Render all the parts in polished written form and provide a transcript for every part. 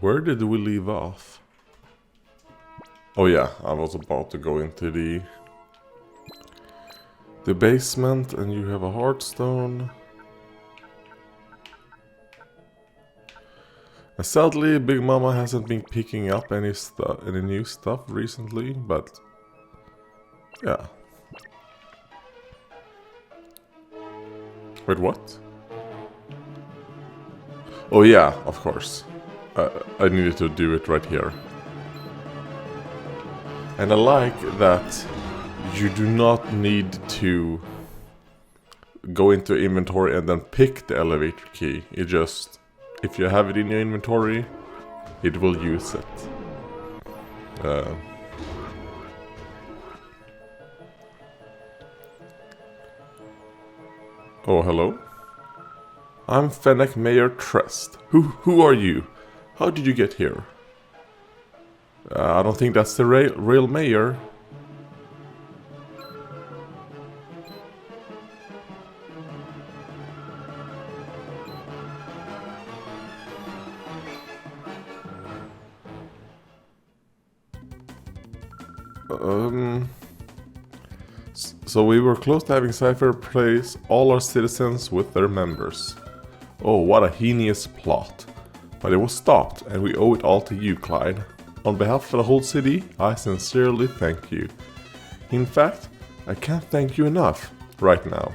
Where did we leave off? Oh yeah, I was about to go into the basement, and you have a heartstone. And sadly, Big Mama hasn't been picking up any new stuff recently, but yeah. Wait, what? Oh yeah, of course. I needed to do it right here. And I like that you do not need to go into inventory and then pick the elevator key. It just, if you have it in your inventory, it will use it. Oh, hello? I'm Fennec Mayor Trest. Who are you? How did you get here? I don't think that's the real mayor. So we were close to having Cypher replace all our citizens with their members. Oh, what a heinous plot. But it was stopped, and we owe it all to you, Clyde. On behalf of the whole city, I sincerely thank you. In fact, I can't thank you enough right now.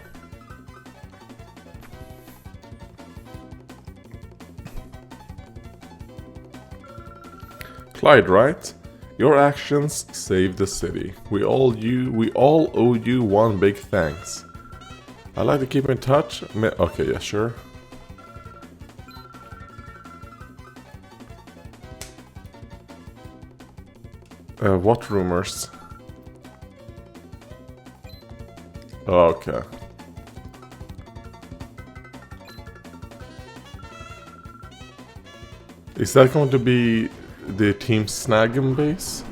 Clyde, right? Your actions saved the city. We all owe you one big thanks. I'd like to keep in touch. Okay, yeah, sure. What rumors? Okay. Is that going to be the Team Snagem base?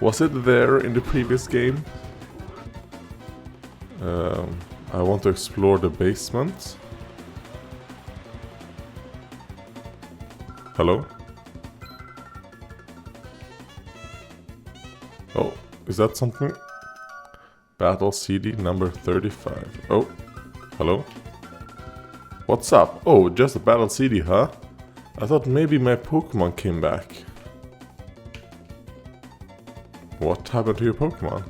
Was it there in the previous game? I want to explore the basement. Hello? Oh, is that something? Battle CD number 35. Oh, hello? What's up? Oh, just a battle CD, huh? I thought maybe my Pokémon came back. What happened to your Pokémon?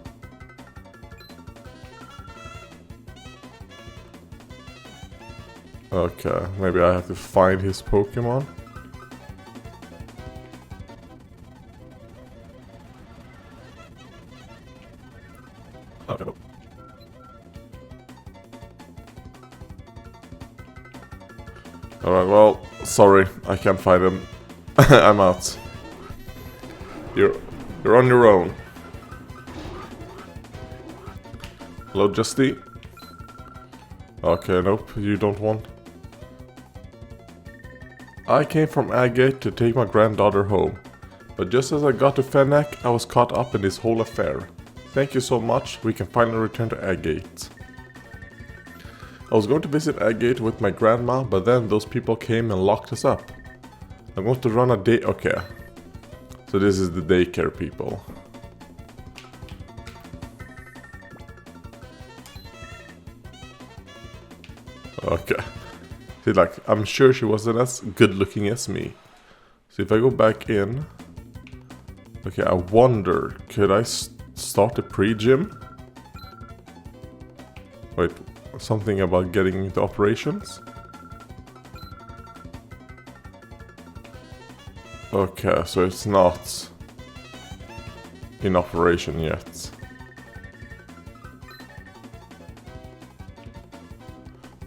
Okay, maybe I have to find his Pokémon. Okay. Alright, well, sorry, I can't find him. I'm out. You're on your own. Hello, Justy? Okay, nope, you don't want. I came from Agate to take my granddaughter home, but just as I got to Fennec, I was caught up in this whole affair. Thank you so much, we can finally return to Agate. I was going to visit Agate with my grandma, but then those people came and locked us up. I'm going to run a day. Okay. So this is the daycare people. Okay. See, like, I'm sure she wasn't as good looking as me. So if I go back in. Okay, I wonder, could I start a pre-gym? Wait, something about getting into operations? Okay, so it's not in operation yet.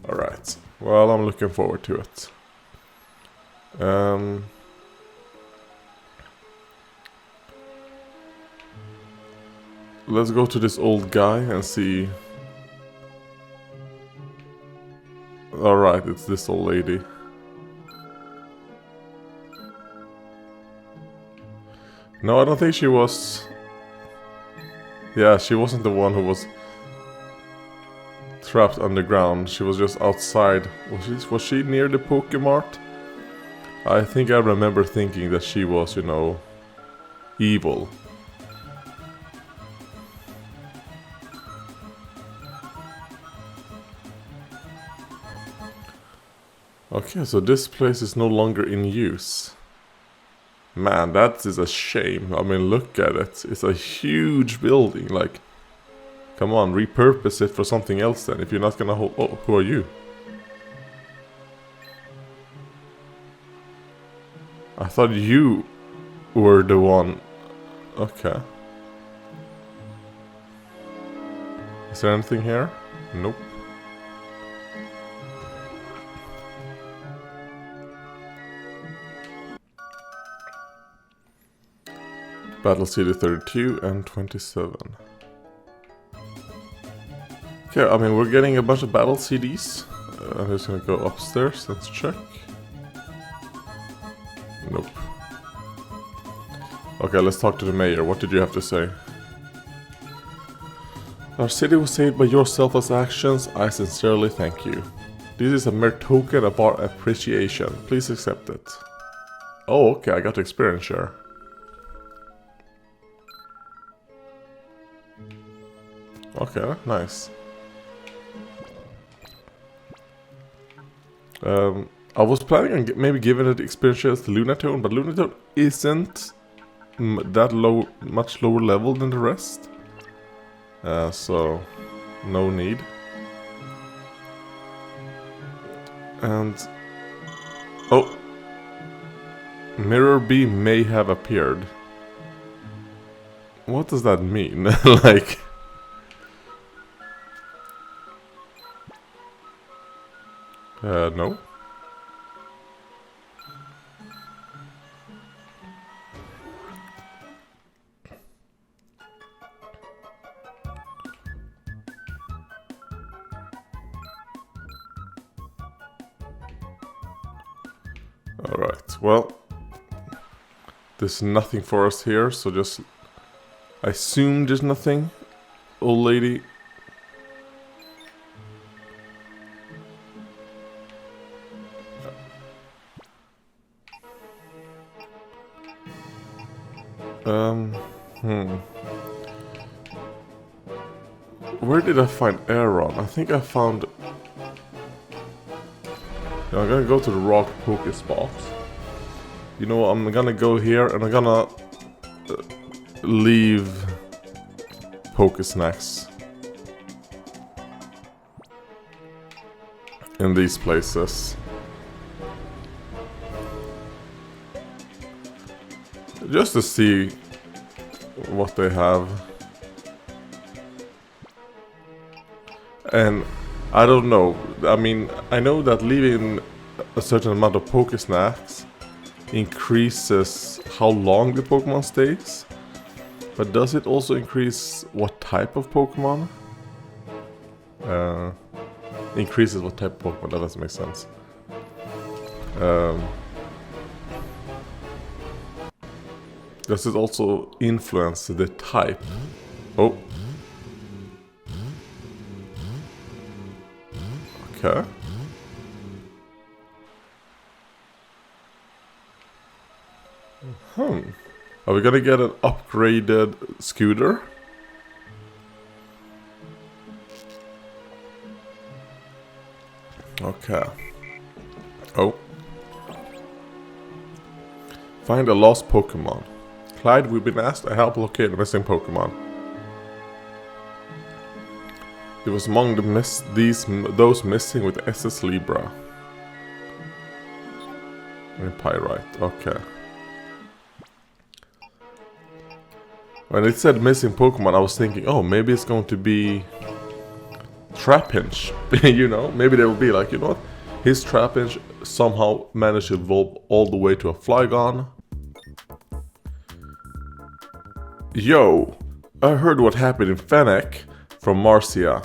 Alright, well, I'm looking forward to it. Let's go to this old guy and see. Alright, it's this old lady. No, I don't think she was. Yeah, she wasn't the one who was trapped underground. She was just outside. Was she near the Pokemart? I think I remember thinking that she was, you know, evil. Okay, so this place is no longer in use. Man, that is a shame. I mean, look at it. It's a huge building, like... Come on, repurpose it for something else then, if you're not gonna hold... Oh, who are you? I thought you were the one... Okay. Is there anything here? Nope. Battle CD 32 and 27. Okay, I mean, we're getting a bunch of battle CDs. I'm just gonna go upstairs, let's check. Nope. Okay, let's talk to the mayor. What did you have to say? Our city was saved by your selfless actions. I sincerely thank you. This is a mere token of our appreciation. Please accept it. Oh, okay, I got experience share. Okay, nice. I was planning on maybe giving it experience shares to Lunatone, but Lunatone isn't that much lower level than the rest. So, no need. And... Oh! Mirror Beam may have appeared. What does that mean? Like... no. Alright, well, there's nothing for us here, so just... I assume there's nothing, old lady. Where did I find Aaron? I think I found... Yeah, I'm gonna go to the rock poke spot. You know, I'm gonna go here and I'm gonna leave poke snacks in these places. Just to see what they have. And I don't know. I mean, I know that leaving a certain amount of poke snacks increases how long the Pokemon stays. But does it also increase what type of Pokemon? Increases what type of Pokemon, that doesn't make sense. Does it also influence the type? Oh. Okay. Are we gonna get an upgraded scooter? Okay. Oh. Find a lost Pokemon. Clyde, we've been asked to help locate a missing Pokemon. It was among those missing with SS Libra. And Pyrite, okay. When it said missing Pokemon, I was thinking, oh, maybe it's going to be Trapinch. You know, maybe they will be like, you know what? His Trapinch somehow managed to evolve all the way to a Flygon. Yo, I heard what happened in Fennec from Marcia.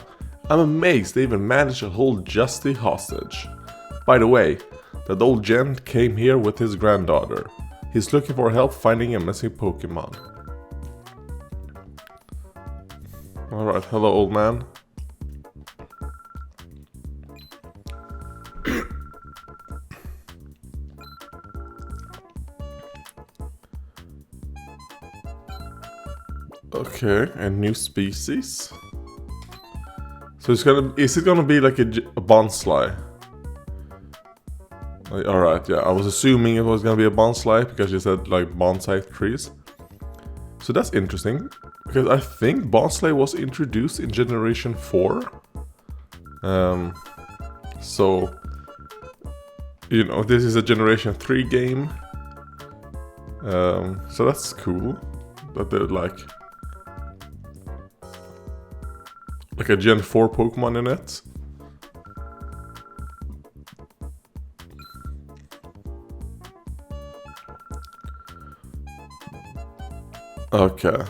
I'm amazed they even managed to hold Justy hostage. By the way, that old gent came here with his granddaughter. He's looking for help finding a missing Pokemon. Alright, hello old man. Okay, a new species. So it's gonna, is it gonna be like a bonsly? Alright, yeah, I was assuming it was gonna be a bonsly because you said like bonsai trees. So that's interesting, because I think bonsly was introduced in Generation 4. So, you know, this is a Generation 3 game. So that's cool that they're like a Gen 4 Pokemon in it. Okay.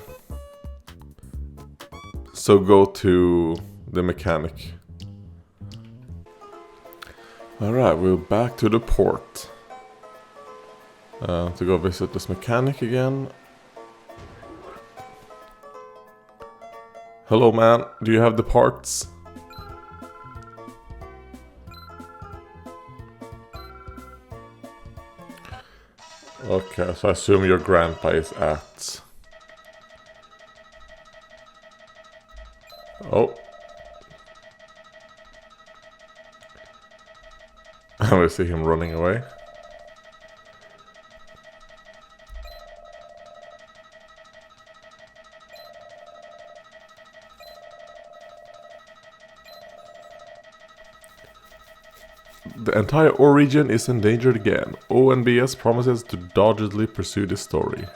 So go to the mechanic. Alright, we're back to the port. To go visit this mechanic again. Hello man, do you have the parts? Okay, so I assume your grandpa is at... Oh. I see him running away. The entire ore region is endangered again. ONBS promises to doggedly pursue this story.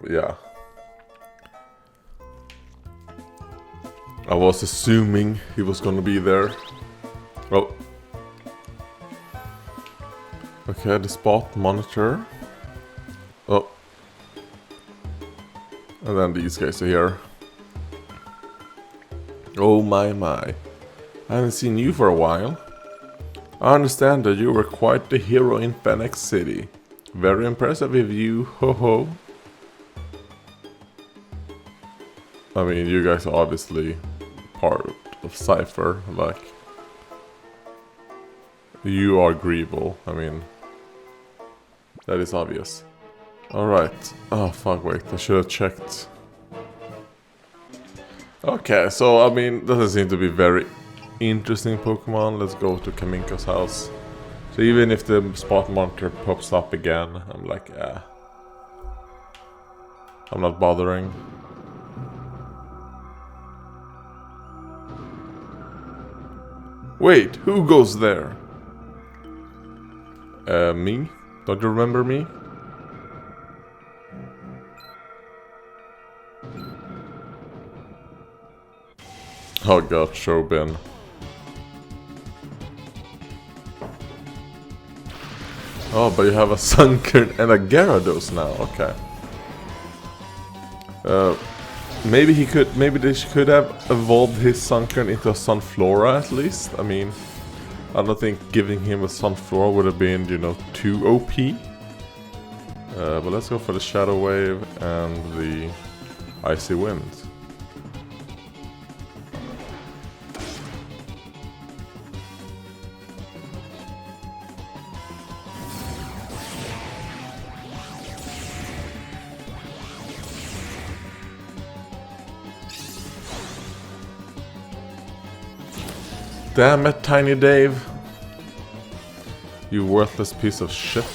Yeah. I was assuming he was gonna be there. Oh. Okay, the spot monitor. Oh. And then these guys are here. Oh my. I haven't seen you for a while. I understand that you were quite the hero in Peahc City. Very impressive of you, ho ho. I mean, you guys are obviously part of Cypher, like... You are Greeble, I mean... That is obvious. Alright. Oh, fuck, wait, I should have checked. Okay, so, I mean, doesn't seem to be very interesting Pokemon. Let's go to Kaminko's house. So even if the spot monitor pops up again, I'm like, I'm not bothering. Wait, who goes there? Me? Don't you remember me? Oh god, Shobin. Oh, but you have a Sunkern and a Gyarados now, okay. Maybe he could, maybe they could have evolved his Sunkern into a Sunflora at least. I mean, I don't think giving him a Sunflora would have been, you know, too OP. But let's go for the Shadow Wave and the Icy Wind. Damn it, Tiny Dave. You worthless piece of shit.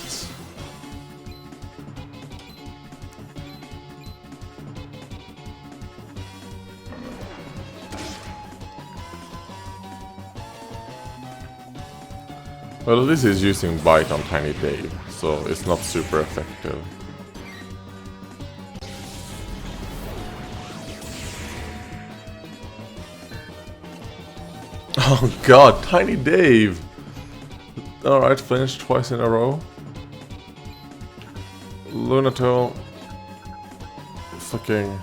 Well, at least he's using Bite on Tiny Dave, so it's not super effective. Oh god, Tiny Dave! Alright, finished twice in a row. Lunatone. Fucking...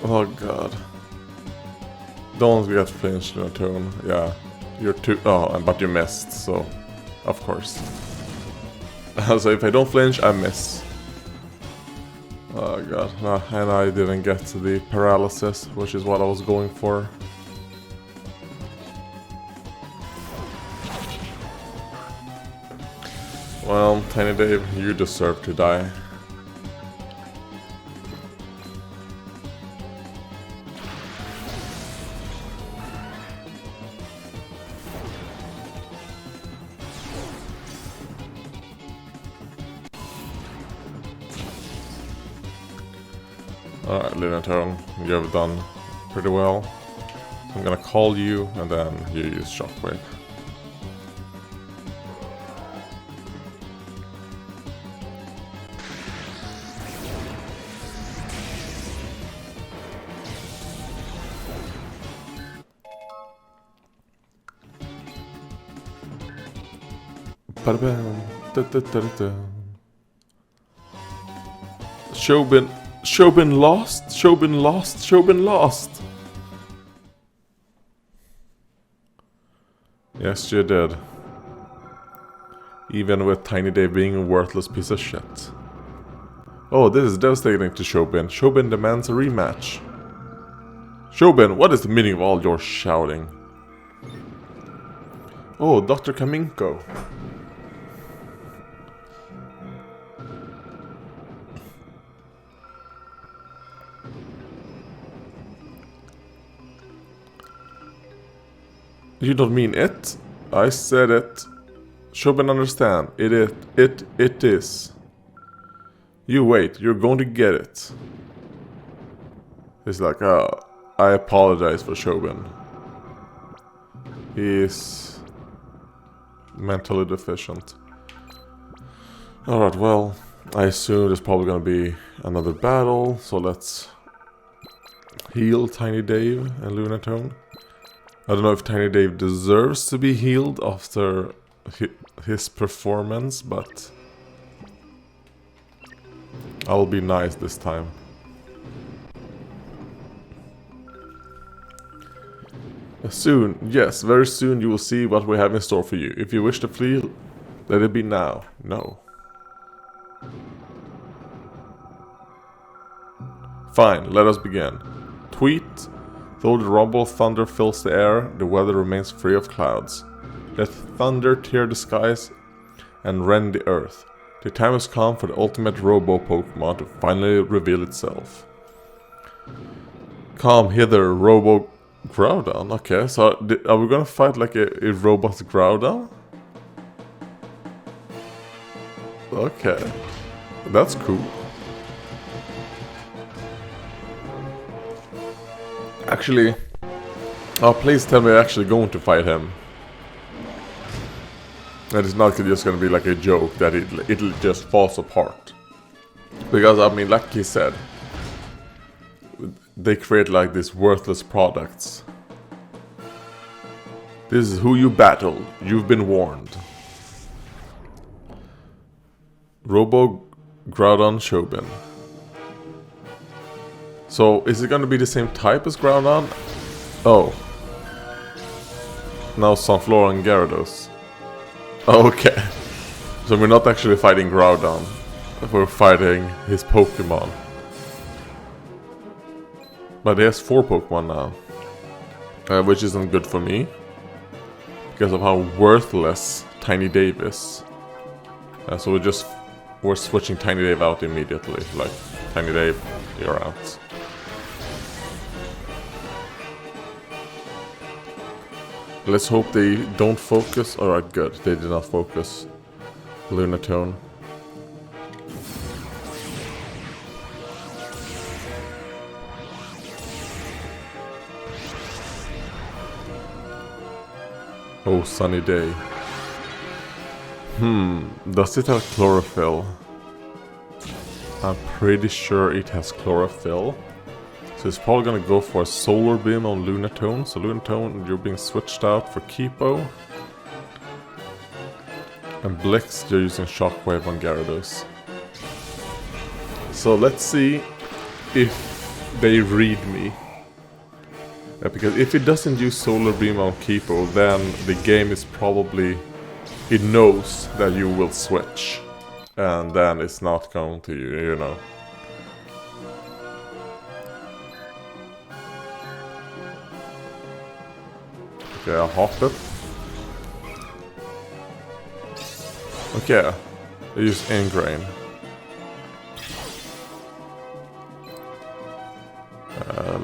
Oh god. Don't get flinched, Lunatone. Yeah. You're too... Oh, but you missed, so... Of course. So if I don't flinch, I miss. Oh god, no, and I didn't get the paralysis, which is what I was going for. Well, Tiny Dave, you deserve to die. Alright, Lunatone, you have done pretty well. So I'm gonna call you, and then you use Shockwave. Shobin lost? Shobin lost? Shobin lost? Yes, you did. Even with Tiny Dave being a worthless piece of shit. Oh, this is devastating to Shobin. Shobin demands a rematch. Shobin, what is the meaning of all your shouting? Oh, Dr. Kaminko. You don't mean it? I said it. Shobin, understand. It is. You wait, you're going to get it. He's like, I apologize for Shobin. He's mentally deficient. Alright, well, I assume there's probably gonna be another battle, so let's heal Tiny Dave and Lunatone. I don't know if Tiny Dave deserves to be healed after his performance, but I'll be nice this time. Soon, yes, very soon you will see what we have in store for you. If you wish to flee, let it be now. No. Fine, let us begin. Tweet. Though the rumble of thunder fills the air, the weather remains free of clouds. Let thunder tear the skies and rend the earth. The time has come for the ultimate Robo Pokémon to finally reveal itself. Come hither, Robo Groudon. Okay, so are we gonna fight like a robot Groudon? Okay, that's cool. Actually, please tell me you're actually going to fight him. That it's not just gonna be like a joke that it'll just falls apart. Because I mean, like he said, they create like these worthless products. This is who you battle. You've been warned. Robo Groudon Shobin. So, is it gonna be the same type as Groudon? Oh. Now Sunflora and Gyarados. Okay. So we're not actually fighting Groudon. We're fighting his Pokemon. But he has 4 Pokemon now. Which isn't good for me. Because of how worthless Tiny Dave is. So we're switching Tiny Dave out immediately. Like, Tiny Dave, you're out. Let's hope they don't focus. Alright, good. They did not focus. Lunatone. Oh, sunny day. Does it have chlorophyll? I'm pretty sure it has chlorophyll. So it's probably gonna go for a solar beam on Lunatone. So Lunatone, you're being switched out for Kipo. And Blix, you're using Shockwave on Gyarados. So let's see if they read me. Because if it doesn't use solar beam on Kipo, then the game is probably... It knows that you will switch. and then it's not going to, you know. Okay, I'll hop it. Okay, I use Ingrain.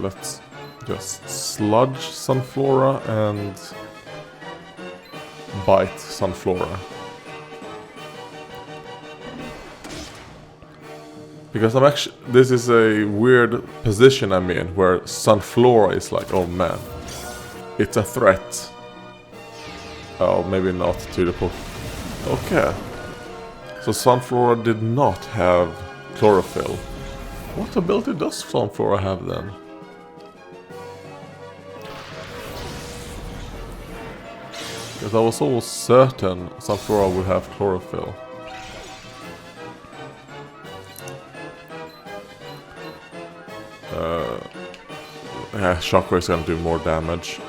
Let's just sludge Sunflora and bite Sunflora. Because I'm actually, this is a weird position I'm in where Sunflora is like, oh man, it's a threat. Oh, maybe not to the Okay. So Sunflora did not have Chlorophyll. What ability does Sunflora have then? Because I was almost certain Sunflora would have Chlorophyll. Shockwave's gonna do more damage.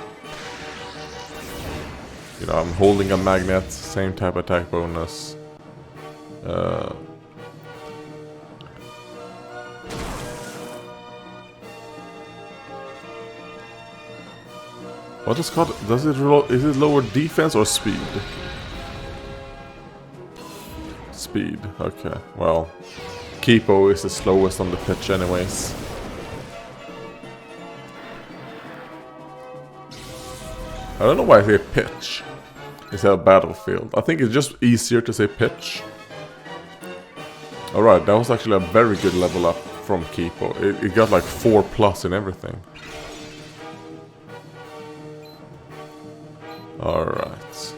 You know, I'm holding a magnet, same type attack bonus. What is called? Does it is it lower defense or speed? Speed. Okay. Well, Kipo is the slowest on the pitch, anyways. I don't know why I say pitch instead of battlefield. I think it's just easier to say pitch. Alright, that was actually a very good level up from Kipo. It got like 4+ in everything. Alright.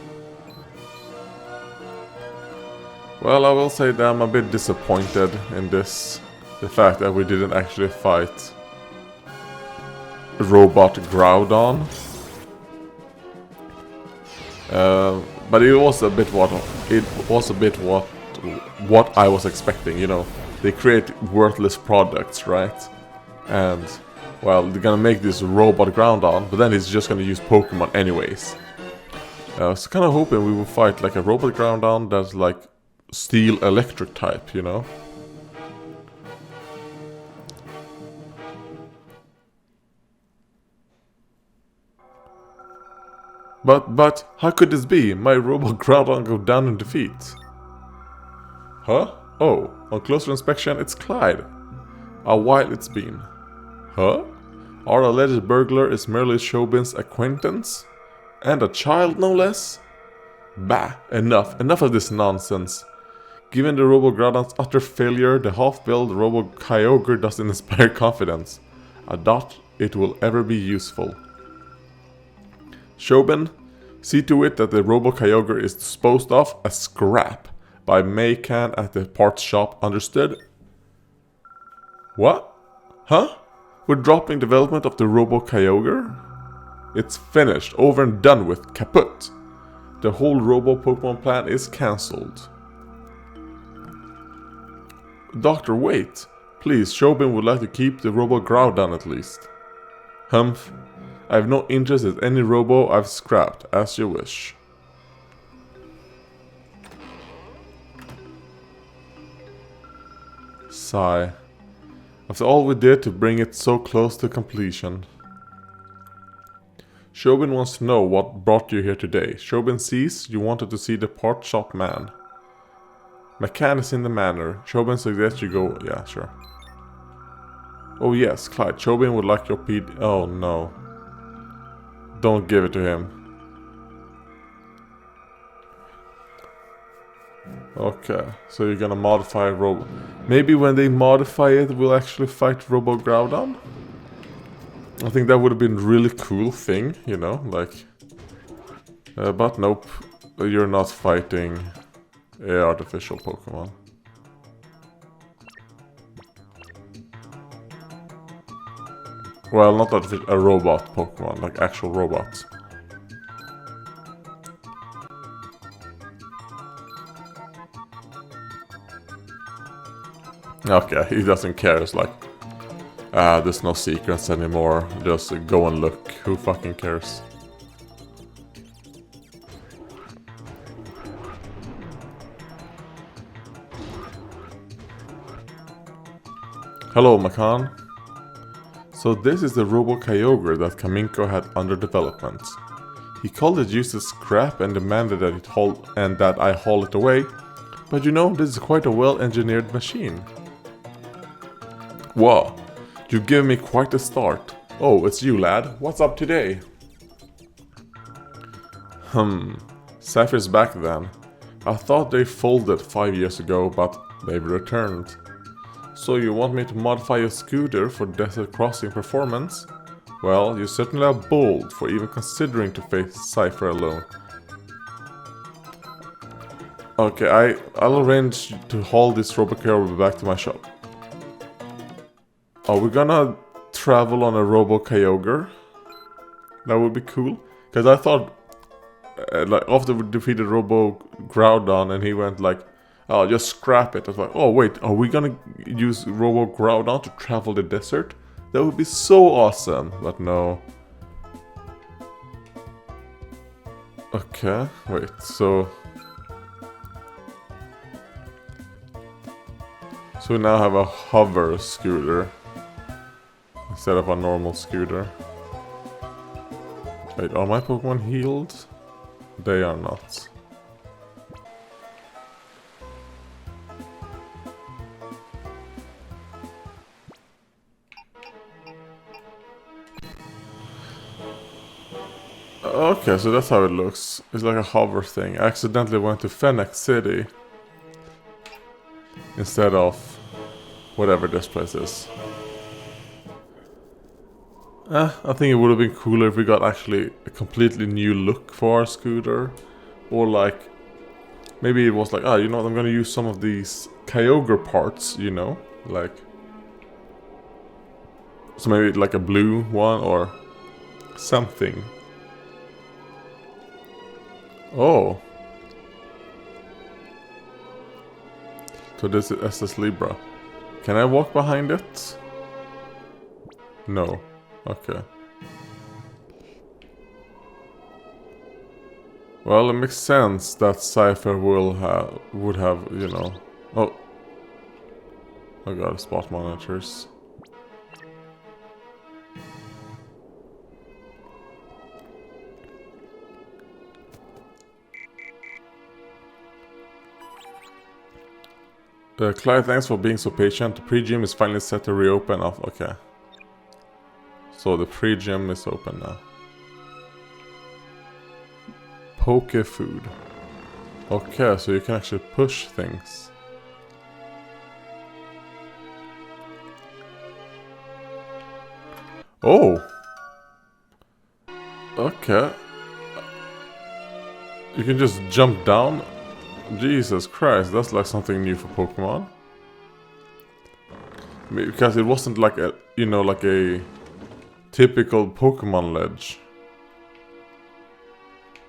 Well, I will say that I'm a bit disappointed in this. The fact that we didn't actually fight Robot Groudon. But it was a bit what I was expecting, you know. They create worthless products, right? And well, they're gonna make this Robot Groudon, but then it's just gonna use Pokemon anyways. I was kind of hoping we would fight like a Robot Groudon that's like Steel Electric type, you know. But, how could this be? My Robo Groudon go down in defeat. Huh? Oh, on closer inspection, it's Clyde. A while it's been. Huh? Our alleged burglar is merely Shobin's acquaintance? And a child, no less? Bah, enough of this nonsense. Given the Robo Groudon's utter failure, the half-built Robo Kyogre doesn't inspire confidence. I doubt it will ever be useful. Shobin, see to it that the Robo Kyogre is disposed of as scrap by Mecha at the parts shop, understood? What? Huh? We're dropping development of the Robo Kyogre? It's finished, over and done with, kaput. The whole Robo Pokemon plan is cancelled. Doctor, wait. Please, Shobin would like to keep the Robo Groudon at least. Humph. I have no interest in any Robo I've scrapped, as you wish. Sigh. After all we did to bring it so close to completion. Shobin wants to know what brought you here today. Shobin sees you wanted to see the part shop man. Mecha is in the manor. Shobin suggests you go... Yeah, sure. Oh yes, Clyde. Shobin would like your PD... Oh no. Don't give it to him. Okay, so you're gonna modify Robo... Maybe when they modify it, we'll actually fight Robo Groudon? I think that would have been a really cool thing, you know, like... but nope, you're not fighting a artificial Pokemon. Well, not artificial, a robot Pokemon, like actual robots. Okay, he doesn't care, it's like... there's no secrets anymore, just go and look, who fucking cares? Hello, Macan. So this is the Robo Kyogre that Kaminko had under development. He called it useless scrap and demanded that I haul it away, but you know, this is quite a well-engineered machine. Wow, you've given me quite a start. Oh, it's you, lad. What's up today? Cypher's back then. I thought they folded 5 years ago, but they've returned. So you want me to modify your scooter for desert crossing performance? Well, you certainly are bold for even considering to face Cypher alone. Okay, I'll arrange to haul this Robo Kyogre back to my shop. Are we gonna travel on a Robo Kyogre? That would be cool. Because I thought, like, after we defeated Robo Groudon and he went like, oh, just scrap it. I was like, oh wait, are we gonna use Robo Groudon to travel the desert? That would be so awesome, but no. Okay, wait, so we now have a hover scooter instead of a normal scooter. Wait, are my Pokemon healed? They are not. Okay, so that's how it looks. It's like a hover thing. I accidentally went to Fennec City instead of whatever this place is. I think it would have been cooler if we got actually a completely new look for our scooter. Or like, maybe it was like, you know what, I'm gonna use some of these Kyogre parts, you know? Like, so maybe like a blue one or something. Oh. So this is SS Libra. Can I walk behind it? No. Okay. Well, it makes sense that Cypher would have, you know. Oh. I got spot monitors. Clyde, thanks for being so patient. The pre-gym is finally set to reopen off. Okay. So the pre-gym is open now. Poke food. Okay, so you can actually push things. Oh! Okay. You can just jump down? Jesus Christ, that's like something new for Pokemon. Because it wasn't like a, you know, like a typical Pokemon ledge.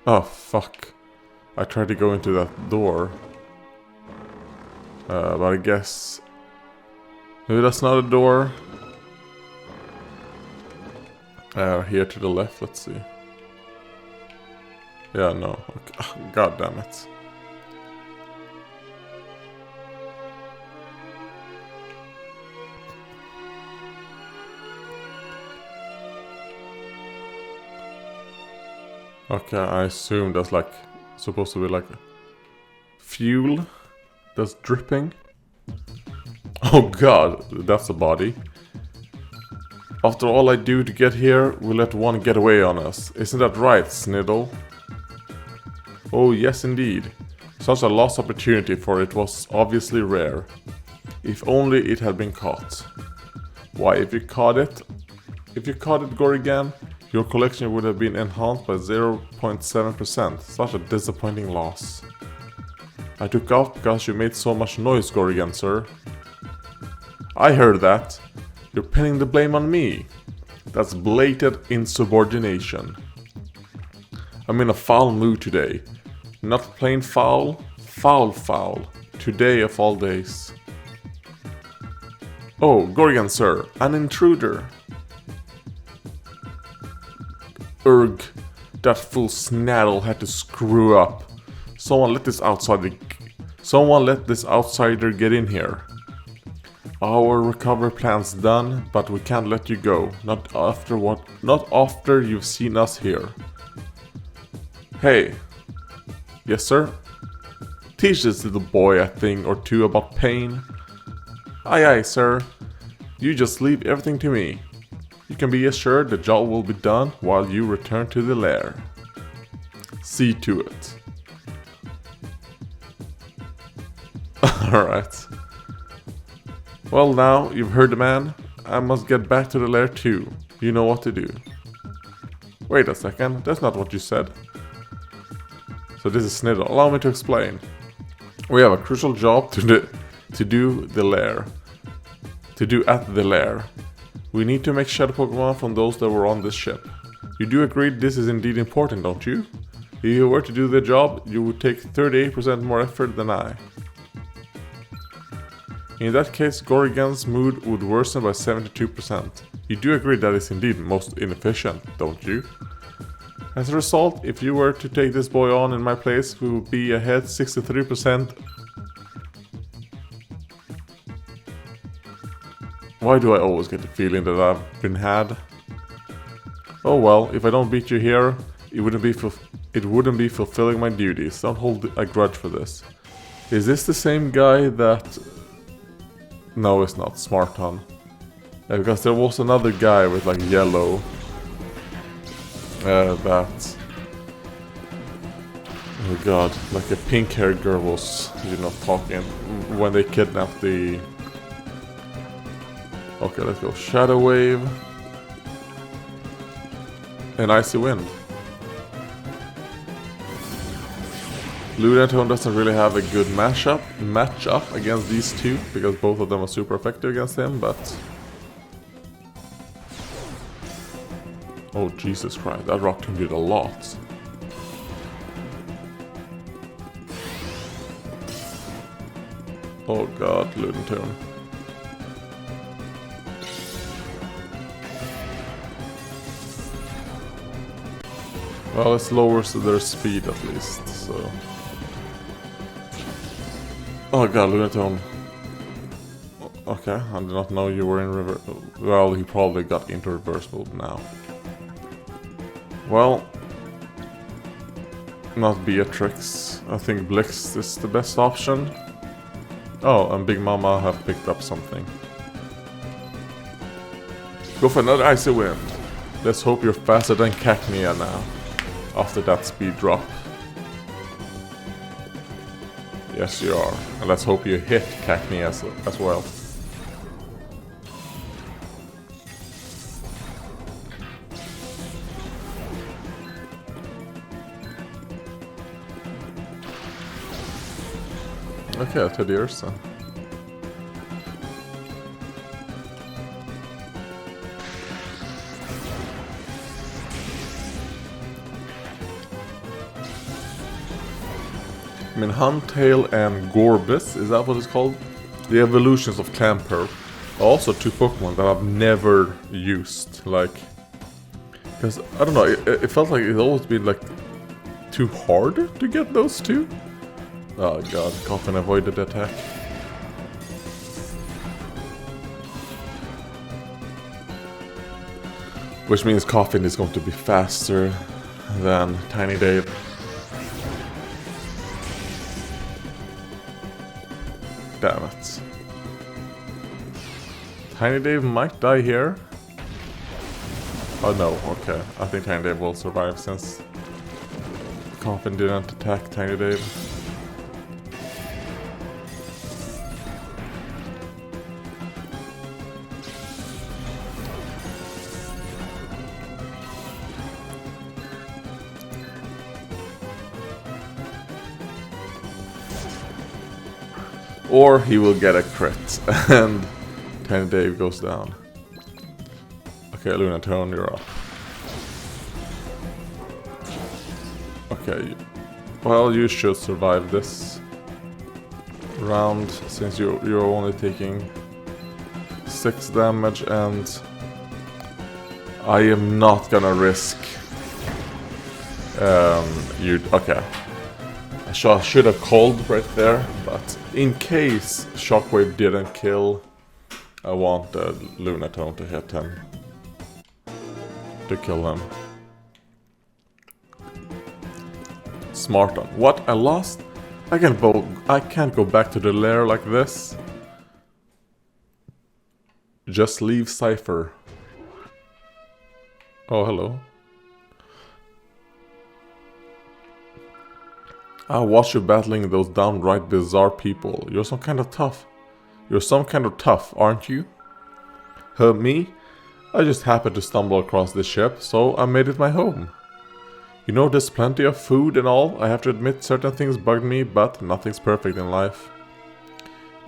Oh, fuck. I tried to go into that door. But I guess... maybe that's not a door. Here to the left, let's see. Yeah, no. Okay. God damn it. Okay, I assume that's like supposed to be like fuel that's dripping. Oh god, that's a body. After all I do to get here, we let one get away on us. Isn't that right, Sniddle? Oh yes indeed. Such a lost opportunity, for it was obviously rare. If only it had been caught. Why, if you caught it Gorrigan, your collection would have been enhanced by 0.7%. Such a disappointing loss. I took off because you made so much noise, Gorrigan, sir. I heard that. You're pinning the blame on me. That's blatant insubordination. I'm in a foul mood today. Not plain foul, foul. Today of all days. Oh, Gorrigan, sir, an intruder. Urgh, that fool Snaddle had to screw up. Someone let this outsider get in here. Our recovery plan's done, but we can't let you go. Not after you've seen us here. Hey. Yes, sir? Teach this little boy a thing or two about pain. Aye, aye, sir. You just leave everything to me. You can be assured the job will be done while you return to the lair. See to it. Alright. Well, now you've heard the man. I must get back to the lair too. You know what to do. Wait a second, that's not what you said. So this is Sniddle. Allow me to explain. We have a crucial job to do at the lair. We need to make shadow Pokemon from those that were on this ship. You do agree this is indeed important, don't you? If you were to do the job, you would take 38% more effort than I. In that case, Gorgon's mood would worsen by 72%. You do agree that is indeed most inefficient, don't you? As a result, if you were to take this boy on in my place, we would be ahead 63%. Why do I always get the feeling that I've been had? Oh well, if I don't beat you here, it wouldn't be fulfilling my duties. Don't hold a grudge for this. Is this the same guy that... No, it's not. Smarton. Yeah, because there was another guy with like yellow. That... Oh god, like a pink-haired girl was, you know, talking when they kidnapped the... Okay, let's go. Shadow Wave. And Icy Wind. Lunatone doesn't really have a good match up against these two, because both of them are super effective against him, but... Oh Jesus Christ, that rock tomb did a lot. Oh god, Lunatone. Well, it lowers their speed at least, so... Oh god, Lunatone. Okay, I did not know you were in reverse... Well, he probably got into reverse mode now. Well... Not Beatrix. I think Blix is the best option. Oh, and Big Mama have picked up something. Go for another Icy Wind. Let's hope you're faster than Cacnea now. After that speed drop. Yes, you are. And let's hope you hit Cacnea as well. Okay, Teddiursa. I mean, Huntail and Gorbis, is that what it's called? The evolutions of Clamperl are also two Pokemon that I've never used, like... Because, I don't know, it felt like it's always been, like, too hard to get those two. Oh god, Coffin avoided the attack. Which means Coffin is going to be faster than Tiny Dave. Damn it. Tiny Dave might die here. Oh no, okay. I think Tiny Dave will survive since Coffin didn't attack Tiny Dave. Or he will get a crit, and Tiny Dave goes down. Okay, Lunatone, you're up. Okay, well, you should survive this round, since you're only taking 6 damage, and I am not gonna risk you... Okay. I should have called right there, but in case Shockwave didn't kill I want the Lunatone to hit him. To kill him. Smart on. What? I lost? I can't go back to the lair like this. Just leave Cypher. Oh, hello. I watch you battling those downright bizarre people. You're some kind of tough. You're some kind of tough, aren't you? Me? I just happened to stumble across this ship, so I made it my home. You know, there's plenty of food and all. I have to admit certain things bugged me, but nothing's perfect in life.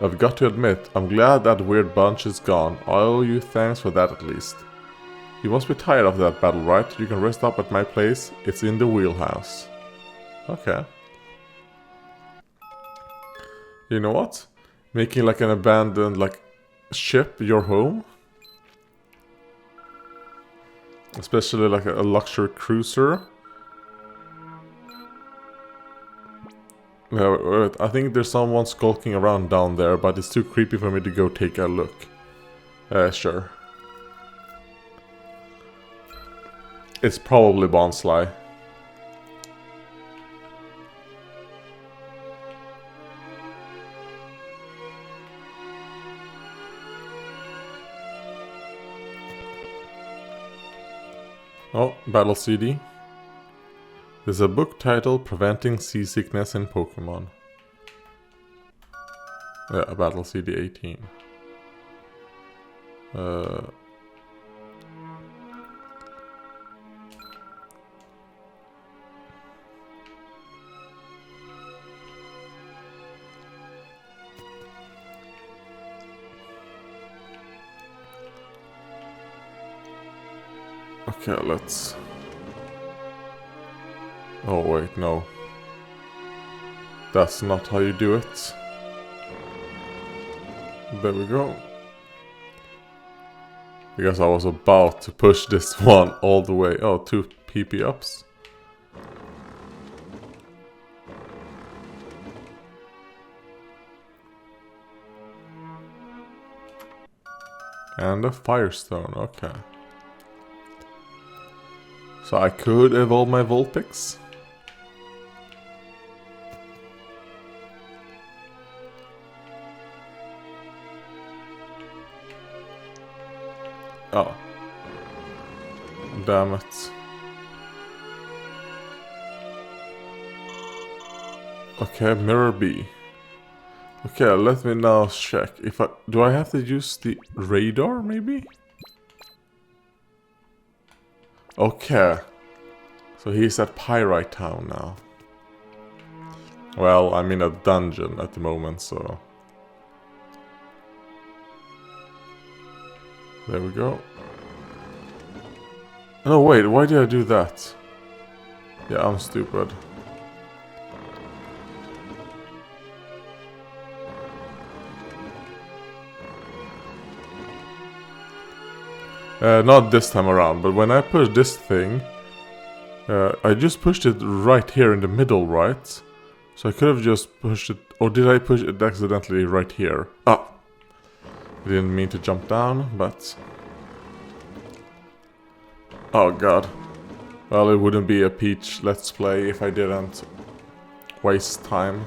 I've got to admit, I'm glad that weird bunch is gone. I owe you thanks for that at least. You must be tired of that battle, right? You can rest up at my place. It's in the wheelhouse. Okay. You know what? Making like an abandoned ship your home? Especially like a luxury cruiser. I think there's someone skulking around down there, but it's too creepy for me to go take a look. Sure. It's probably Bonsly. Oh, Battle CD. There's a book titled Preventing Seasickness in Pokémon. Yeah, Battle CD 18. Okay, let's... Oh wait, no. That's not how you do it. There we go. Because I was about to push this one all the way. Oh, 2 PP ups. And a Firestone, okay. So I could evolve my Vulpix. Oh. Damn it. Okay, Mirror B. Okay, let me now check. Do I have to use the radar, maybe? Okay. So he's at Pyrite Town now. Well, I'm in a dungeon at the moment, so... There we go. No, wait, why did I do that? Yeah, I'm stupid. Not this time around, but when I push this thing... I just pushed it right here in the middle, right? So I could have just pushed it... Or did I push it accidentally right here? Ah! I didn't mean to jump down, but... Oh god. Well, it wouldn't be a Peach Let's Play if I didn't waste time.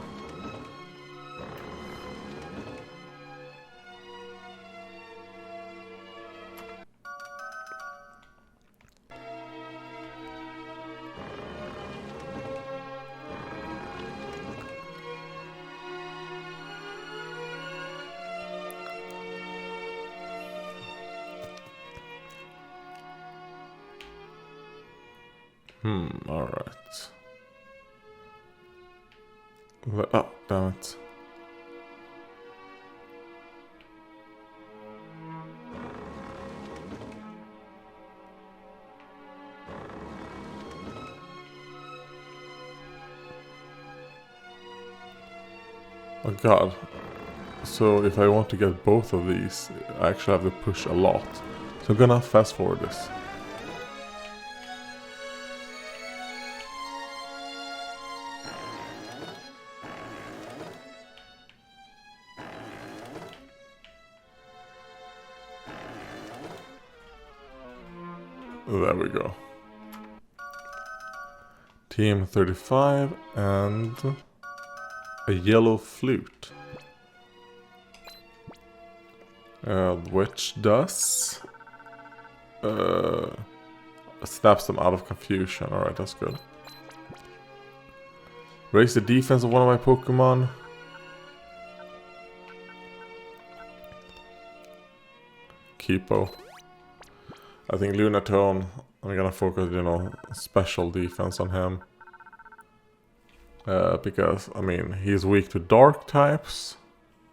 Alright. Oh, damn it. Oh god. So if I want to get both of these, I actually have to push a lot. So I'm gonna fast forward this. There we go. Team 35 and a yellow flute. Which does snaps them out of confusion. Alright, that's good. Raise the defense of one of my Pokemon. Keepo. I think Lunatone, I'm gonna focus, you know, special defense on him. Because, I mean, he's weak to dark types,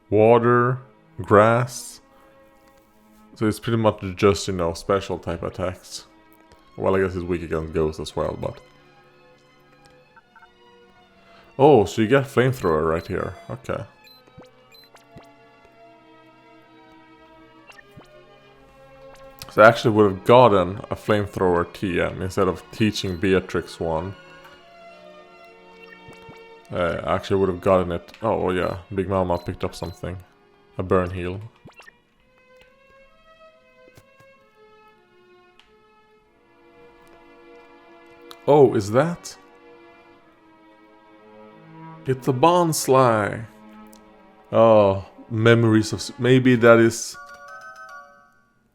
water, grass. So it's pretty much just, you know, special type attacks. Well, I guess he's weak against ghosts as well, but... Oh, so you get Flamethrower right here. Okay. So I actually would have gotten a Flamethrower TM instead of teaching Beatrix one. I actually would have gotten it. Oh yeah, Big Mama picked up something. A burn heal. Oh, is that? It's a Bonsly. Oh, memories of... Maybe that is...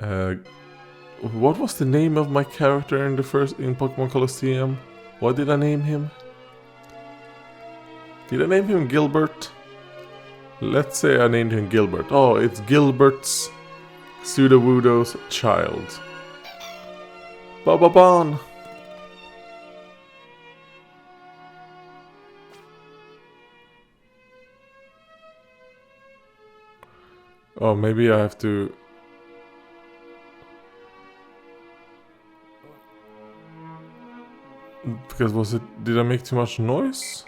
what was the name of my character in the in Pokemon Colosseum? What did I name him? Did I name him Gilbert? Let's say I named him Gilbert. Oh, it's Gilbert's Sudowoodo's child. Bababon! Oh, maybe I have to... Because was it... Did I make too much noise?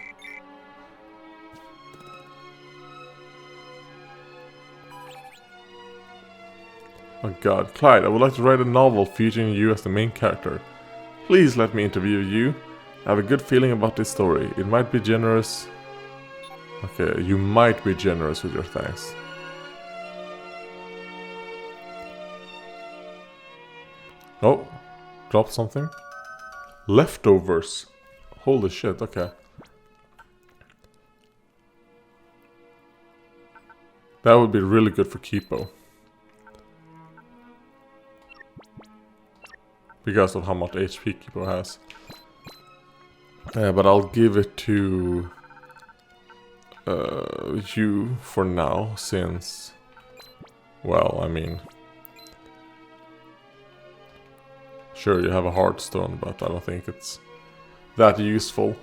Oh god, Clyde, I would like to write a novel featuring you as the main character. Please let me interview you. I have a good feeling about this story. It might be generous. Okay, you might be generous with your thanks. Oh, dropped something. Leftovers. Holy shit, okay. That would be really good for Keepo. Because of how much HP Keepo has. But I'll give it to you for now, since... Well, I mean... Sure, you have a Heartstone, but I don't think it's that useful.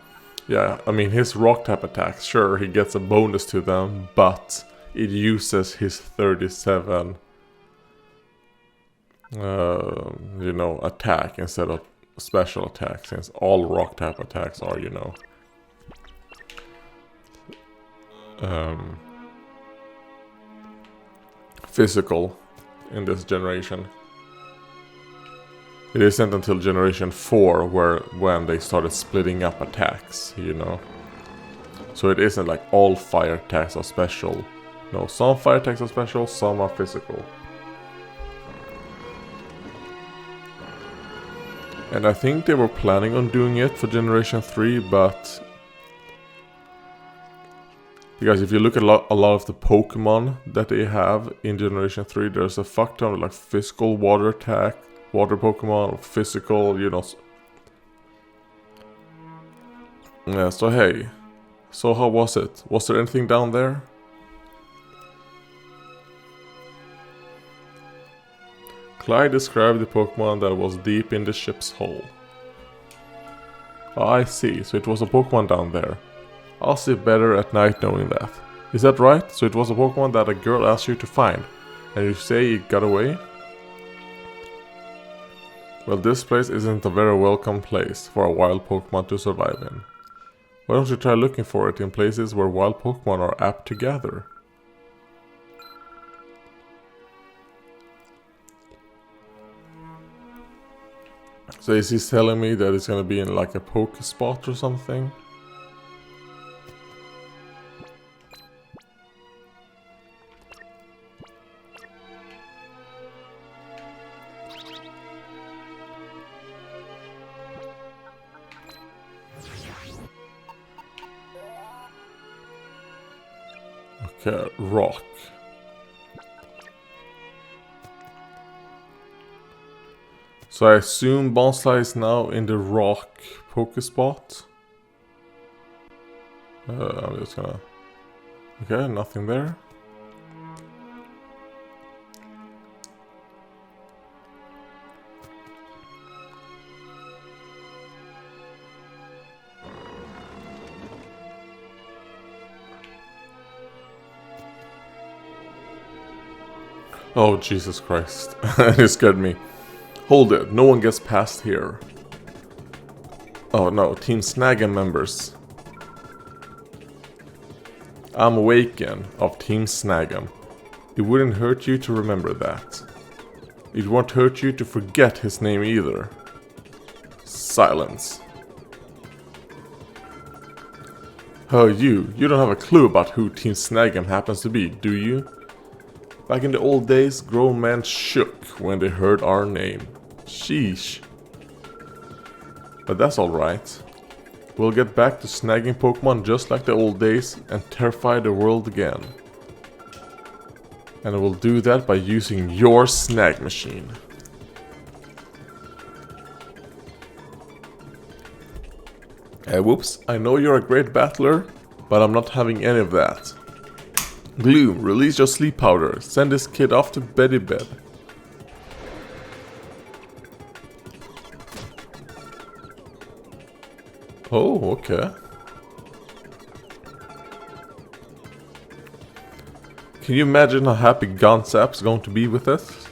Yeah, I mean, his rock-type attacks, sure, he gets a bonus to them, but it uses his 37, you know, attack instead of special attack, since all rock-type attacks are, you know, physical in this generation. It isn't until generation 4 when they started splitting up attacks, you know. So it isn't like all fire attacks are special. No, some fire attacks are special, some are physical. And I think they were planning on doing it for generation 3, but... Because if you look at a lot of the Pokemon that they have in generation 3, there's a fuck ton of like physical water attack. Water Pokemon, physical, you know. Yeah, so hey. So how was it? Was there anything down there? Clyde described the Pokemon that was deep in the ship's hull. Oh, I see, so it was a Pokemon down there. I'll sleep better at night knowing that. Is that right? So it was a Pokemon that a girl asked you to find, and you say it got away? Well, this place isn't a very welcome place for a wild Pokemon to survive in. Why don't you try looking for it in places where wild Pokemon are apt to gather? So is he telling me that it's gonna be in like a Pokespot or something? Okay, rock. So I assume Bonsai is now in the rock Pokespot. I'm just gonna... Okay, nothing there. Oh, Jesus Christ. It scared me. Hold it, no one gets past here. Oh no, Team Snagem members. I'm Awaken of Team Snagem. It wouldn't hurt you to remember that. It won't hurt you to forget his name either. Silence. Oh, you don't have a clue about who Team Snagem happens to be, do you? Back in the old days, grown men shook when they heard our name. Sheesh. But that's alright. We'll get back to snagging Pokemon just like the old days and terrify the world again. And we'll do that by using your snag machine. Whoops, I know you're a great battler, but I'm not having any of that. Gloom, release your sleep powder. Send this kid off to beddy bed. Oh, okay. Can you imagine how happy Gonsap's going to be with this?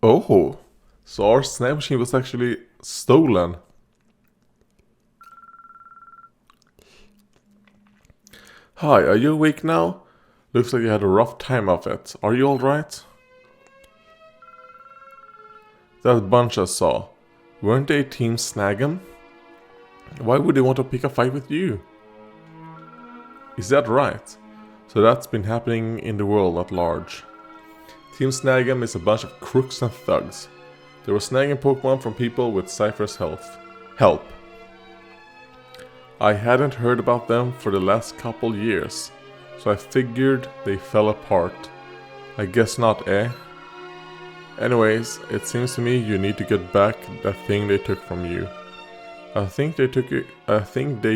Oh, so our snag machine was actually stolen. Hi, are you awake now? Looks like you had a rough time of it. Are you alright? That bunch I saw, weren't they Team Snagem? Why would they want to pick a fight with you? Is that right? So that's been happening in the world at large. Team Snagem is a bunch of crooks and thugs. They were snagging Pokemon from people with Cypher's help. I hadn't heard about them for the last couple years, so I figured they fell apart. I guess not, eh? Anyways, it seems to me you need to get back that thing they took from you. I think they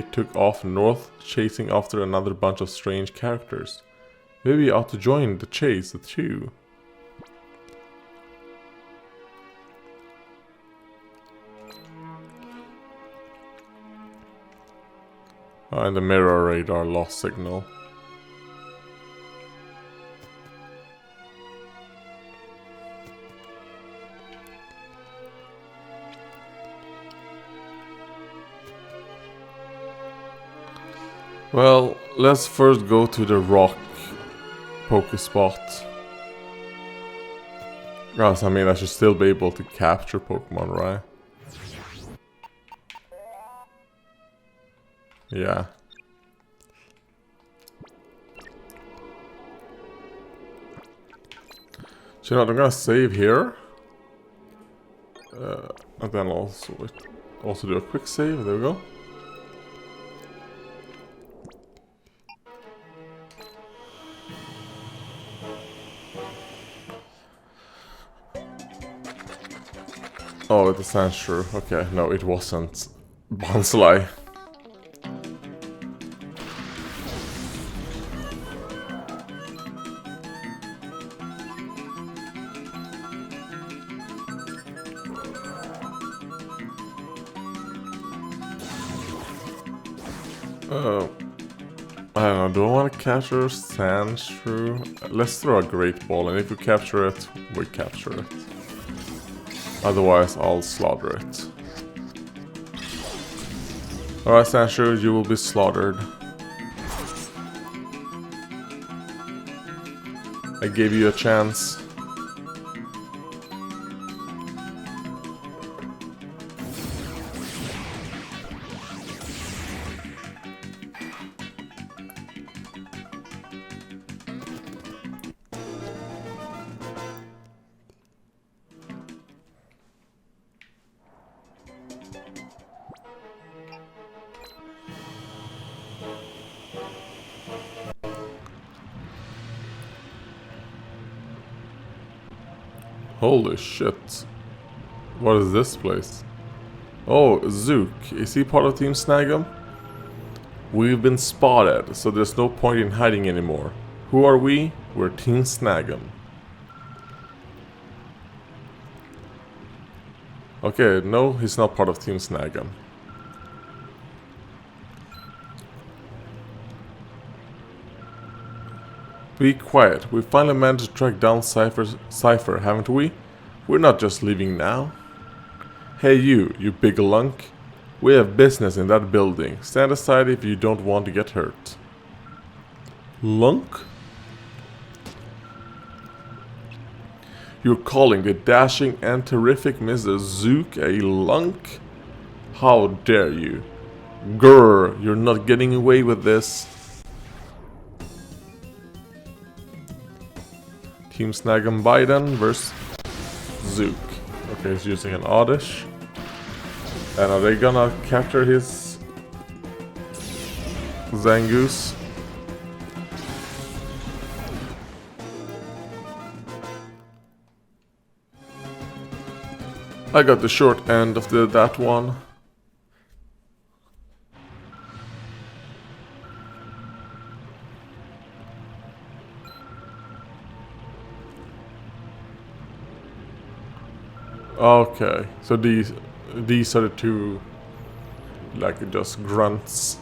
took off north chasing after another bunch of strange characters. Maybe you ought to join the chase too. And the mirror radar lost signal. Well, let's first go to the rock Pokespot. Guys, I mean, I should still be able to capture Pokemon, right? Yeah. So you know what, I'm gonna save here. And then also do a quick save, there we go. Oh, it's a Sandshrew. Okay, no, it wasn't. Bonsai. I don't know, do I want to capture Sandshrew? Let's throw a Great Ball, and if we capture it, we capture it. Otherwise, I'll slaughter it. Alright, Sandshrew, you will be slaughtered. I gave you a chance. Holy shit. What is this place? Oh, Zook. Is he part of Team Snagem? We've been spotted, so there's no point in hiding anymore. Who are we? We're Team Snagem. Okay, no, he's not part of Team Snagem. Be quiet. We finally managed to track down Cypher, haven't we? We're not just leaving now. Hey you big lunk. We have business in that building. Stand aside if you don't want to get hurt. Lunk? You're calling the dashing and terrific Mr. Zook a lunk? How dare you? Grr, you're not getting away with this. Team Snagem Biden versus Zook. Okay, he's using an Oddish. And are they gonna capture his Zangoose? I got the short end of that one. Okay, so these are the two, like, just grunts.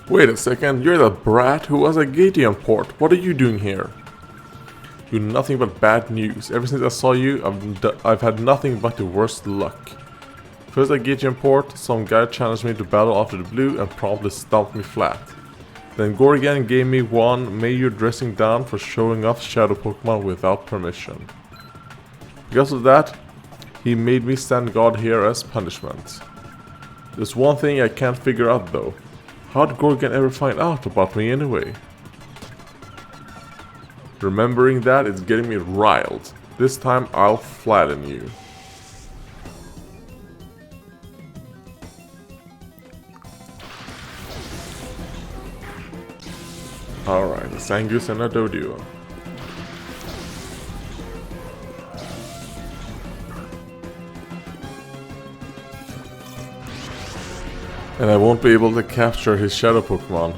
Wait a second, you're the brat who was at Gatium port. What are you doing here? You're nothing but bad news. Ever since I saw you, I've had nothing but the worst luck. First at Gatium port, some guy challenged me to battle after the blue and promptly stomped me flat. Then Gorgon gave me one major dressing down for showing off shadow Pokemon without permission. Because of that, he made me stand guard here as punishment. There's one thing I can't figure out though. How did Gorgon ever find out about me anyway? Remembering that is getting me riled. This time I'll flatten you. Alright, a Zangoose and a Doduo. And I won't be able to capture his shadow Pokemon.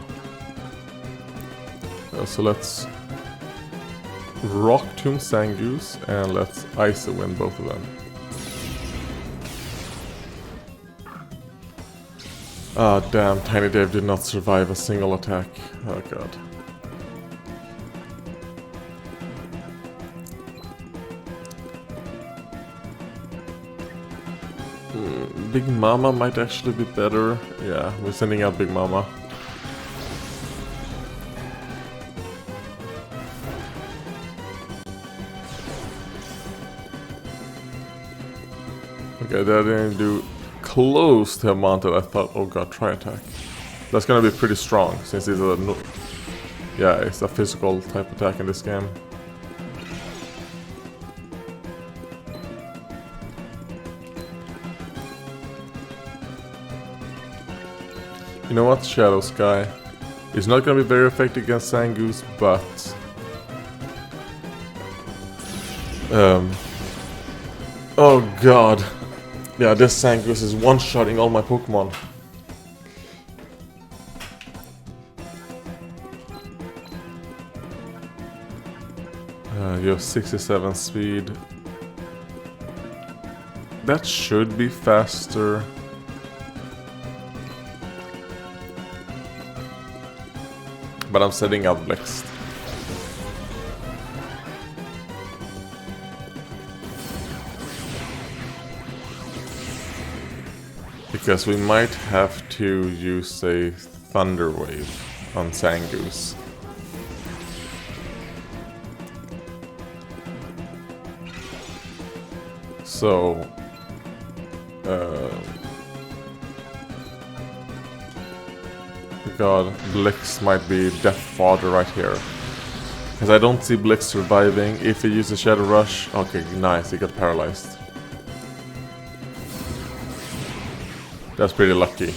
So let's Rock Tomb Zangoose and let's Ice Wind both of them. Ah, damn, Tiny Dave did not survive a single attack. Oh god. Big Mama might actually be better. Yeah, we're sending out Big Mama. Okay, that didn't do close to the amount that I thought. Oh god, try attack. That's gonna be pretty strong since it's a it's a physical type attack in this game. You know what, Shadow Sky? It's not gonna be very effective against Zangoose, but oh god. Yeah, this Zangoose is one-shotting all my Pokemon. You have 67 speed. That should be faster. But I'm setting out Blixt. Because we might have to use a Thunder Wave on Zangoose. So, god, Blix might be death fodder right here. Because I don't see Blix surviving if he uses Shadow Rush. Okay, nice, he got paralyzed. That's pretty lucky.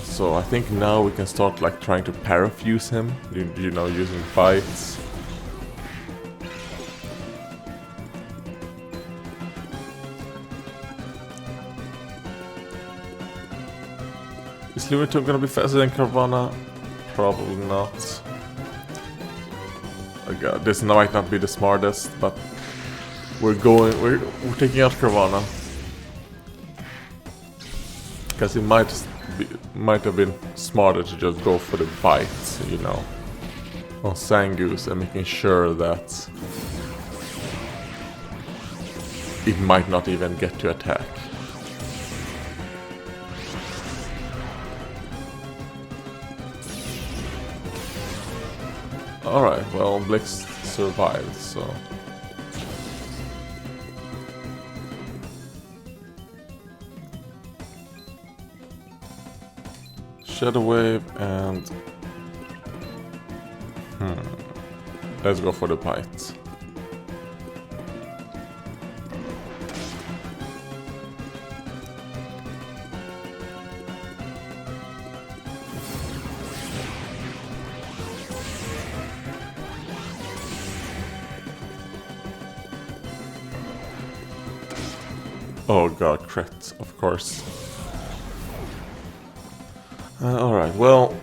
So I think now we can start like trying to parafuse him, you know, using bites. Is Lunatone gonna be faster than Carvanha? Probably not. Oh god, this might not be the smartest, but we're taking out Carvanha. Because it might have been smarter to just go for the bites, you know, on Zangoose and making sure that it might not even get to attack. Alright, well, Blix survived, so... Shadow Wave and... Let's go for the bite. Oh god, crit, of course. Alright, well...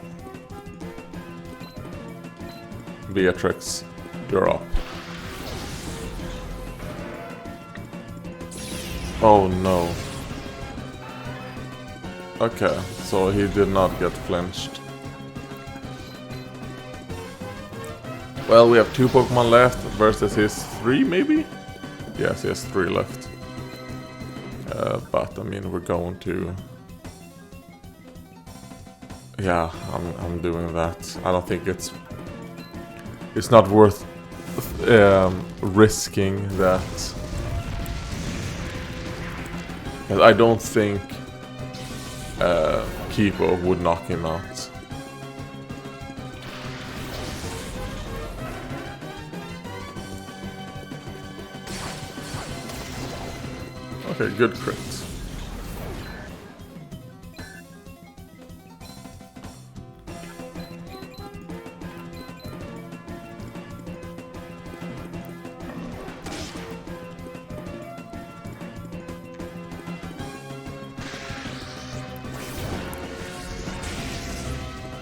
Beatrix, you're up. Oh no. Okay, so he did not get flinched. Well, we have 2 Pokemon left versus his 3, maybe? Yes, he has 3 left. But I mean, we're going to... Yeah, I'm doing that. I don't think it's not worth risking that. Because I don't think Kipo would knock him out. Okay, good crit.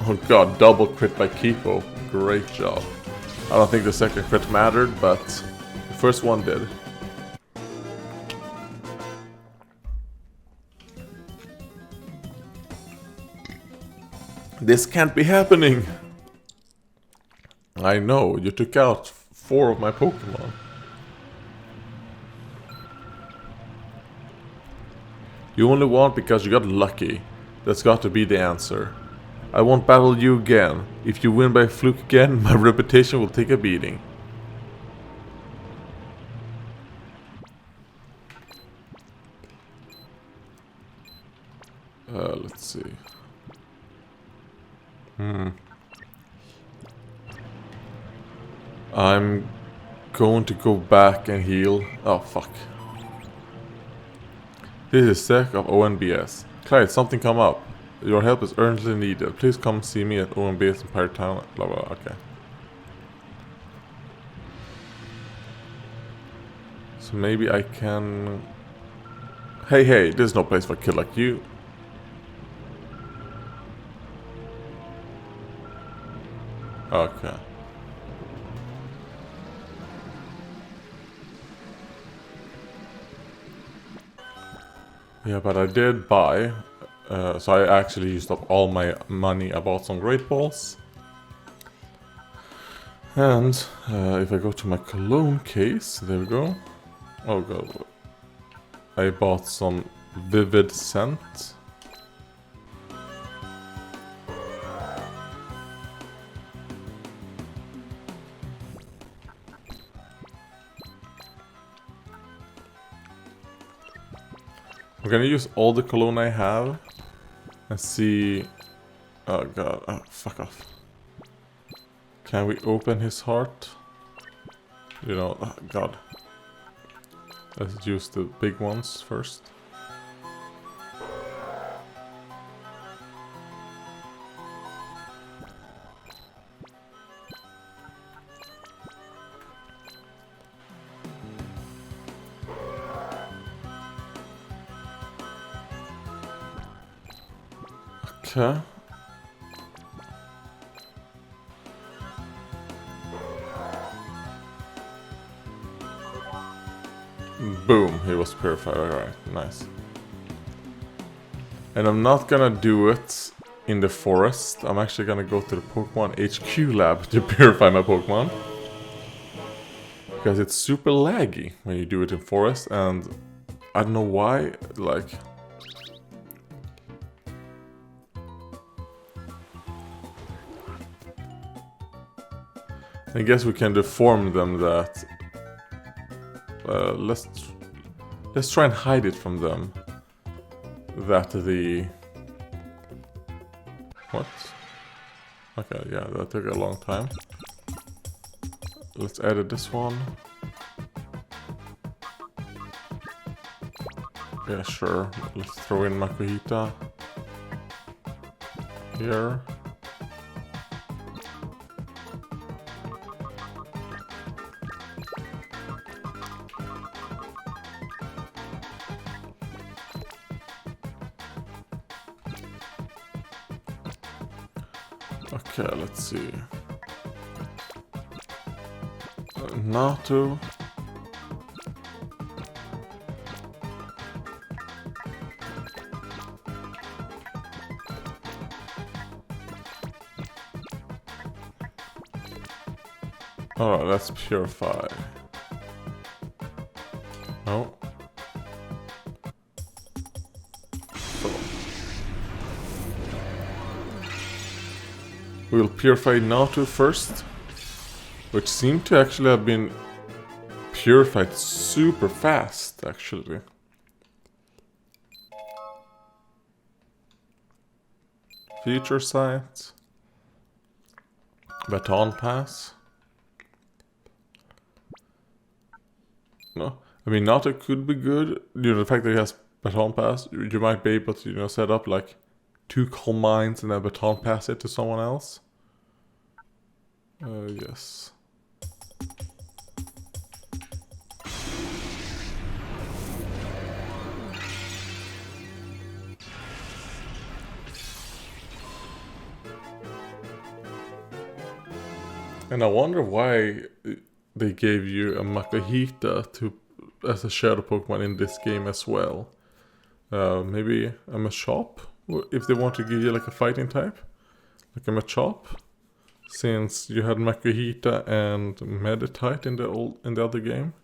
Oh god, double crit by Kipo. Great job. I don't think the second crit mattered, but the first one did. This can't be happening! I know, you took out 4 of my Pokemon. You only won because you got lucky. That's got to be the answer. I won't battle you again. If you win by fluke again, my reputation will take a beating. Let's see. I'm going to go back and heal. Oh, fuck. This is sec of ONBS. Clyde, something come up. Your help is urgently needed. Please come see me at ONBS in Pirate Town. Blah blah, okay. So maybe I can... Hey, there's no place for a kid like you. Okay. Yeah, but I did buy, so I actually used up all my money. I bought some Great Balls. And if I go to my cologne case, there we go. Oh god. I bought some Vivid Scent. I'm gonna use all the cologne I have and see... Oh god, oh, fuck off. Can we open his heart? You know, oh god. Let's use the big ones first. Okay. Boom, he was purified. Alright, nice. And I'm not gonna do it in the forest. I'm actually gonna go to the Pokemon HQ lab to purify my Pokemon. Because it's super laggy when you do it in forest, and I don't know why, like... I guess we can deform them that... let's try and hide it from them. That the... What? Okay, yeah, that took a long time. Let's edit this one. Yeah, sure. Let's throw in Makuhita. Here. Okay, let's see. Nato. Alright, let's purify. Oh. So. We'll purify Nato first. Which seemed to actually have been purified super fast, actually. Future Sight. Baton Pass. No, I mean, Nato could be good. You know, the fact that he has Baton Pass, you might be able to, you know, set up like 2 Calm Minds and then Baton Pass it to someone else. Yes. And I wonder why they gave you a Makuhita to as a shadow Pokemon in this game as well. Maybe a Machop? If they want to give you like a fighting type? Like a Machop? Since you had Makuhita and Meditite in the other game.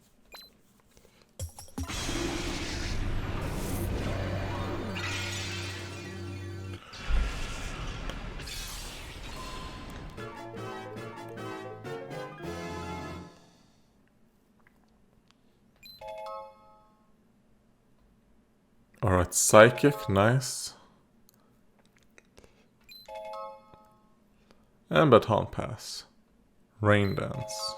Alright, Psychic, nice. And Baton Pass. Rain Dance.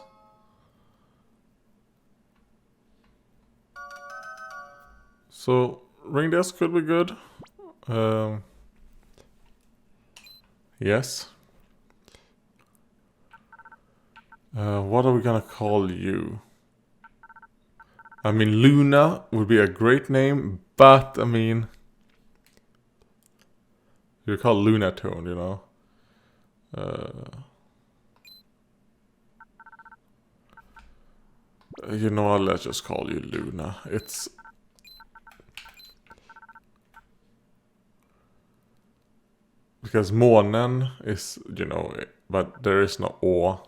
So, Rain Dance could be good. Yes. What are we gonna call you? I mean, Luna would be a great name, but, I mean... You're called Lunatone, you know? You know what, let's just call you Luna. It's... Because Månen is, you know, but there is no Å.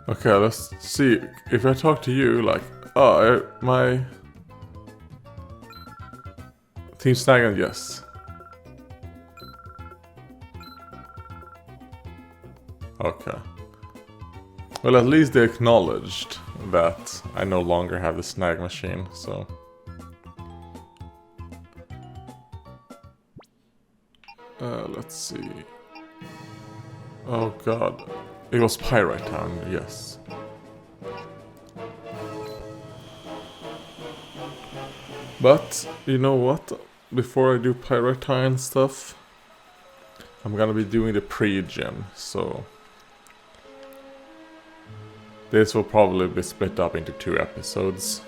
Okay, let's see. If I talk to you, like, oh, my Team Snagem, yes. Okay. Well, at least they acknowledged that I no longer have the snag machine, so... Let's see. Oh god. It was Pyrite Town, yes. But, you know what? Before I do Pyrite Town stuff, I'm gonna be doing the pre-gen, so... This will probably be split up into 2 episodes.